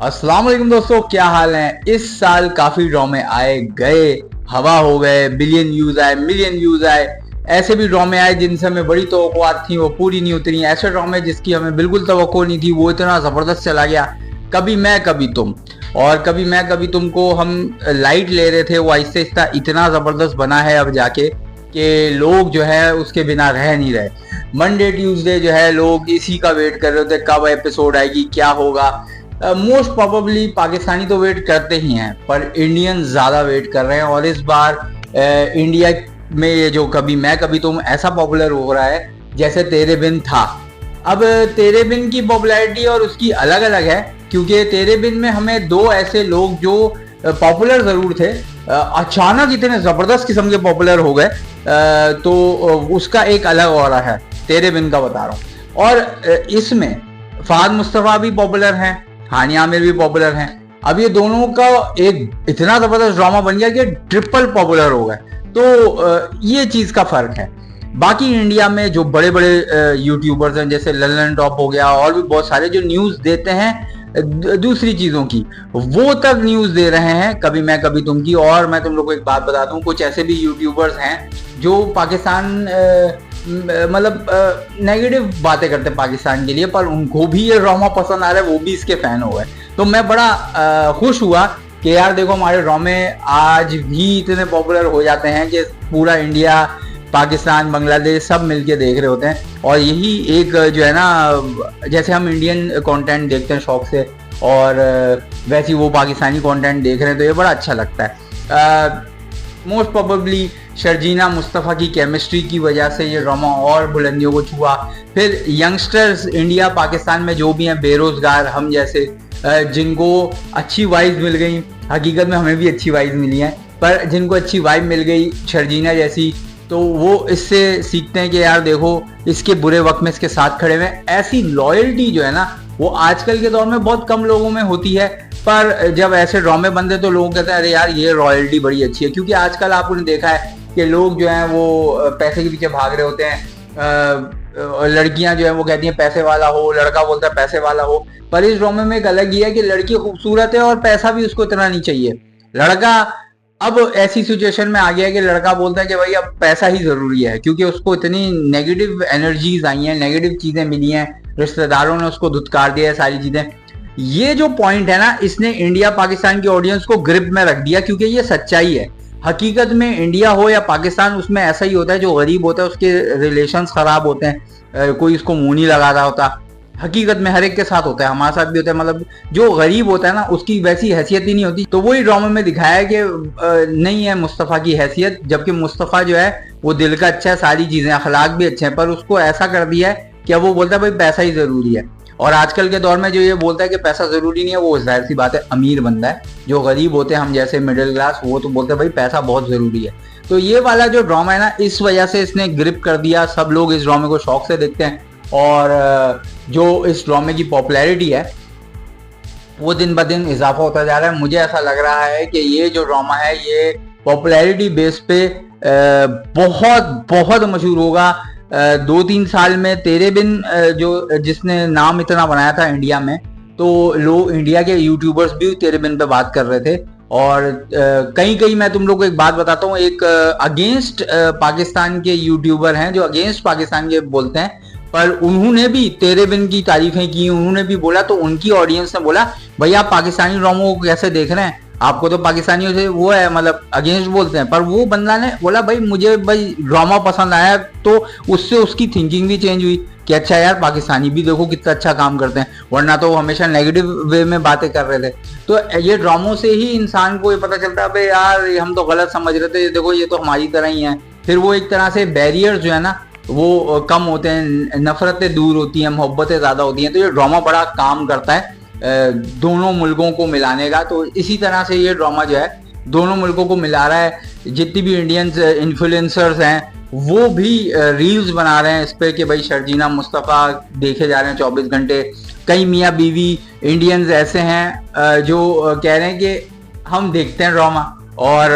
अस्सलाम वालेकुम दोस्तों, क्या हाल है। इस साल काफी ड्रामे आए गए, हवा हो गए, बिलियन व्यूज आए, मिलियन व्यूज आए। ऐसे भी ड्रामे आए जिनसे हमें बड़ी तवक्कुआत थी, वो पूरी नहीं उतरी। ऐसे ड्रामे जिसकी हमें बिल्कुल तवक्को नहीं थी, वो इतना जबरदस्त चला गया। कभी मैं कभी तुम, और कभी मैं कभी तुमको हम लाइट ले रहे थे, वो आहिस्ता आहिस्ता इतना जबरदस्त बना है अब जाके कि लोग जो है उसके बिना रह नहीं रहे। मंडे ट्यूसडे जो है लोग इसी का वेट कर रहे होते, कब एपिसोड आएगी, क्या होगा। मोस्ट प्रोबेबली पाकिस्तानी तो वेट करते ही हैं, पर इंडियन ज़्यादा वेट कर रहे हैं। और इस बार इंडिया में ये जो कभी मैं कभी तुम ऐसा पॉपुलर हो रहा है जैसे तेरे बिन था। अब तेरे बिन की पॉपुलैरिटी और उसकी अलग अलग है, क्योंकि तेरे बिन में हमें दो ऐसे लोग जो पॉपुलर ज़रूर थे, अचानक इतने ज़बरदस्त किस्म के पॉपुलर हो गए, तो उसका एक अलग ऑरा है। तेरे बिन का बता रहा हूँ। और इसमें फहद मुस्तफ़ा भी पॉपुलर हैं, हानिया आमिर भी पॉपुलर हैं। अब ये दोनों का एक इतना जबरदस्त ड्रामा बन गया कि ट्रिपल पॉपुलर हो गए। तो ये चीज का फर्क है। बाकी इंडिया में जो बड़े बड़े यूट्यूबर्स हैं, जैसे ललन टॉप हो गया, और भी बहुत सारे जो न्यूज देते हैं दूसरी चीजों की, वो तक न्यूज दे रहे हैं कभी मैं कभी तुम की। और मैं तुम लोग को एक बात बता दूं, कुछ ऐसे भी यूट्यूबर्स हैं जो पाकिस्तान मतलब नेगेटिव बातें करते हैं पाकिस्तान के लिए, पर उनको भी ये ड्रामा पसंद आ रहा है, वो भी इसके फैन हो गए। तो मैं बड़ा खुश हुआ कि यार देखो, हमारे ड्रामे आज भी इतने पॉपुलर हो जाते हैं कि पूरा इंडिया, पाकिस्तान, बांग्लादेश सब मिलके देख रहे होते हैं। और यही एक जो है ना, जैसे हम इंडियन कंटेंट देखते हैं शौक से, और वैसे ही वो पाकिस्तानी कंटेंट देख रहे हैं, तो ये बड़ा अच्छा लगता है। मोस्ट प्रोबेबली शर्जीना मुस्तफ़ा की केमिस्ट्री की वजह से ये ड्रामा और बुलंदियों को छुआ। फिर यंगस्टर्स इंडिया पाकिस्तान में जो भी हैं, बेरोजगार हम जैसे, जिनको अच्छी वाइब्स मिल गई, हकीकत में हमें भी अच्छी वाइब्स मिली हैं, पर जिनको अच्छी वाइब मिल गई शर्जीना जैसी, तो वो इससे सीखते हैं कि यार देखो, इसके बुरे वक्त में इसके साथ खड़े हुए। ऐसी लॉयल्टी जो है ना, वो आजकल के दौर में बहुत कम लोगों में होती है, पर जब ऐसे ड्रामे बनते तो लोग कहते हैं अरे यार ये रॉयल्टी बड़ी अच्छी है। क्योंकि आजकल आपने देखा है कि लोग जो हैं वो पैसे के पीछे भाग रहे होते हैं। लड़कियां जो है वो कहती हैं पैसे वाला हो, लड़का बोलता है पैसे वाला हो। पर इस ड्रामे में एक अलग ही है कि लड़की खूबसूरत है और पैसा भी उसको इतना नहीं चाहिए। लड़का अब ऐसी सिचुएशन में आ गया है कि लड़का बोलता है कि भाई अब पैसा ही जरूरी है, क्योंकि उसको इतनी नेगेटिव एनर्जीज आई हैं, नेगेटिव चीजें मिली हैं, रिश्तेदारों ने उसको धुतकार दिया है, सारी चीजें। ये जो पॉइंट है ना, इसने इंडिया पाकिस्तान की ऑडियंस को ग्रिप में रख दिया, क्योंकि ये सच्चाई है। हकीकत में इंडिया हो या पाकिस्तान, उसमें ऐसा ही होता है। जो गरीब होता है उसके रिलेशंस खराब होते हैं, कोई उसको मुंह नहीं लगा रहा होता। हकीकत में हर एक के साथ होता है, हमारे साथ भी होता है। मतलब जो गरीब होता है ना, उसकी वैसी हैसियत ही नहीं होती। तो वही ड्रामे में दिखाया है कि नहीं है मुस्तफ़ा की हैसियत, जबकि मुस्तफ़ा जो है वो दिल का अच्छा है, सारी चीजें, अखलाक भी अच्छे हैं, पर उसको ऐसा कर दिया है कि अब वो बोलता है भाई पैसा ही जरूरी है। और आजकल के दौर में जो ये बोलता है कि पैसा जरूरी नहीं है, वो जाहिर सी बात है अमीर बंदा है। जो गरीब होते हैं हम जैसे मिडिल क्लास, वो तो बोलते हैं भाई पैसा बहुत जरूरी है। तो ये वाला जो ड्रामा है ना, इस वजह से इसने ग्रिप कर दिया, सब लोग इस ड्रामे को शौक से देखते हैं। और जो इस ड्रामे की पॉपुलैरिटी है वो दिन ब दिन इजाफा होता जा रहा है। मुझे ऐसा लग रहा है कि ये जो ड्रामा है ये पॉपुलैरिटी बेस पे बहुत बहुत मशहूर होगा। 2-3 साल में तेरे बिन जो जिसने नाम इतना बनाया था इंडिया में, तो लोग, इंडिया के यूट्यूबर्स भी तेरे बिन पे बात कर रहे थे। और कहीं कहीं मैं तुम लोग को एक बात बताता हूँ, एक अगेंस्ट पाकिस्तान के यूट्यूबर हैं जो अगेंस्ट पाकिस्तान के बोलते हैं, पर उन्होंने भी तेरे बिन की तारीफें की, उन्होंने भी बोला। तो उनकी ऑडियंस ने बोला भाई आप पाकिस्तानी ड्रामों को कैसे देख रहे हैं, आपको तो पाकिस्तानियों से वो है, मतलब अगेंस्ट बोलते हैं। पर वो बंदा ने बोला भाई मुझे भाई ड्रामा पसंद आया, तो उससे उसकी थिंकिंग भी चेंज हुई कि अच्छा यार पाकिस्तानी भी देखो कितना अच्छा काम करते हैं, वरना तो वो हमेशा नेगेटिव वे में बातें कर रहे थे। तो ये ड्रामों से ही इंसान को ये पता चलता है भाई यार हम तो गलत समझ रहे थे, देखो ये तो हमारी तरह ही है। फिर वो एक तरह से बैरियर्स जो है ना वो कम होते हैं, नफरतें दूर होती हैं, मोहब्बतें ज़्यादा होती हैं। तो ये ड्रामा बड़ा काम करता है दोनों मुल्कों को मिलाने का। तो इसी तरह से ये ड्रामा जो है दोनों मुल्कों को मिला रहा है। जितनी भी इंडियंस इन्फ्लुएंसर्स हैं वो भी रील्स बना रहे हैं इस पर कि भाई शर्जीना मुस्तफ़ा देखे जा रहे हैं 24 घंटे। कई मियाँ बीवी इंडियंस ऐसे हैं जो कह रहे हैं कि हम देखते हैं ड्रामा और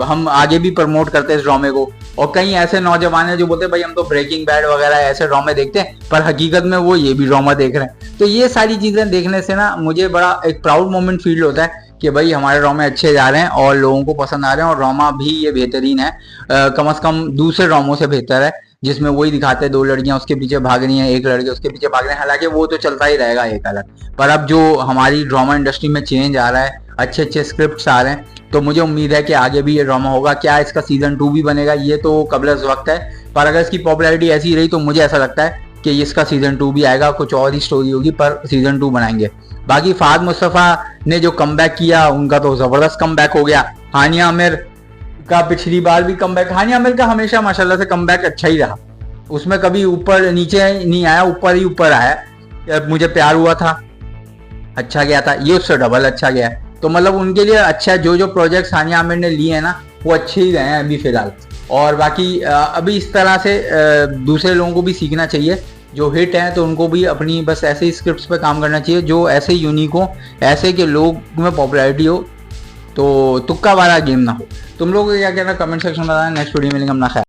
हम आगे भी प्रमोट करते हैं इस ड्रामे को। और कई ऐसे नौजवान हैं जो बोलते हैं भाई हम तो ब्रेकिंग बैड वगैरह ऐसे ड्रामे देखते हैं, पर हकीकत में वो ये भी ड्रामा देख रहे हैं। तो ये सारी चीजें देखने से ना मुझे बड़ा एक प्राउड मोमेंट फील होता है कि भाई हमारे ड्रामे अच्छे जा रहे हैं और लोगों को पसंद आ रहे हैं, और ड्रामा भी ये बेहतरीन है, कम से कम दूसरे ड्रामों से बेहतर है जिसमें वही दिखाते हैं 2 लड़कियां उसके पीछे भाग रही हैं, 1 लड़के उसके पीछे भाग रहे हैं। हालांकि वो तो चलता ही रहेगा एक अलग, पर अब जो हमारी ड्रामा इंडस्ट्री में चेंज आ रहा है, अच्छे अच्छे स्क्रिप्ट्स आ रहे हैं, तो मुझे उम्मीद है कि आगे भी ये ड्रामा होगा। क्या इसका सीजन 2 भी बनेगा ये तो कबल वक्त है, पर अगर इसकी पॉपुलैरिटी ऐसी रही तो मुझे ऐसा लगता है कि इसका सीजन 2 भी आएगा, कुछ और ही स्टोरी होगी पर सीजन 2 बनाएंगे। बाकी फहद मुस्तफा ने जो कमबैक किया उनका तो जबरदस्त कमबैक हो गया। हानिया आमिर का पिछली बार भी कमबैक, हानिया आमिर का हमेशा माशाल्लाह से कमबैक अच्छा ही रहा, उसमें कभी ऊपर नीचे नहीं आया, ऊपर ही ऊपर आया। मुझे प्यार हुआ था अच्छा गया था, ये उससे डबल अच्छा गया, तो मतलब उनके लिए अच्छा है। जो प्रोजेक्ट्स हानिया आमिर ने लिए हैं ना वो अच्छे ही रहे हैं अभी फिलहाल। और बाकी अभी इस तरह से दूसरे लोगों को भी सीखना चाहिए, जो हिट हैं तो उनको भी अपनी बस ऐसे ही स्क्रिप्ट्स पे काम करना चाहिए जो ऐसे यूनिक हो, ऐसे के लोग में पॉपुलैरिटी हो, तो तुक्का वाला गेम ना हो। तुम लोग क्या कहना कमेंट सेक्शन में बताना। नेक्स्ट वीडियो में मिलेंगे, अपना ख्याल।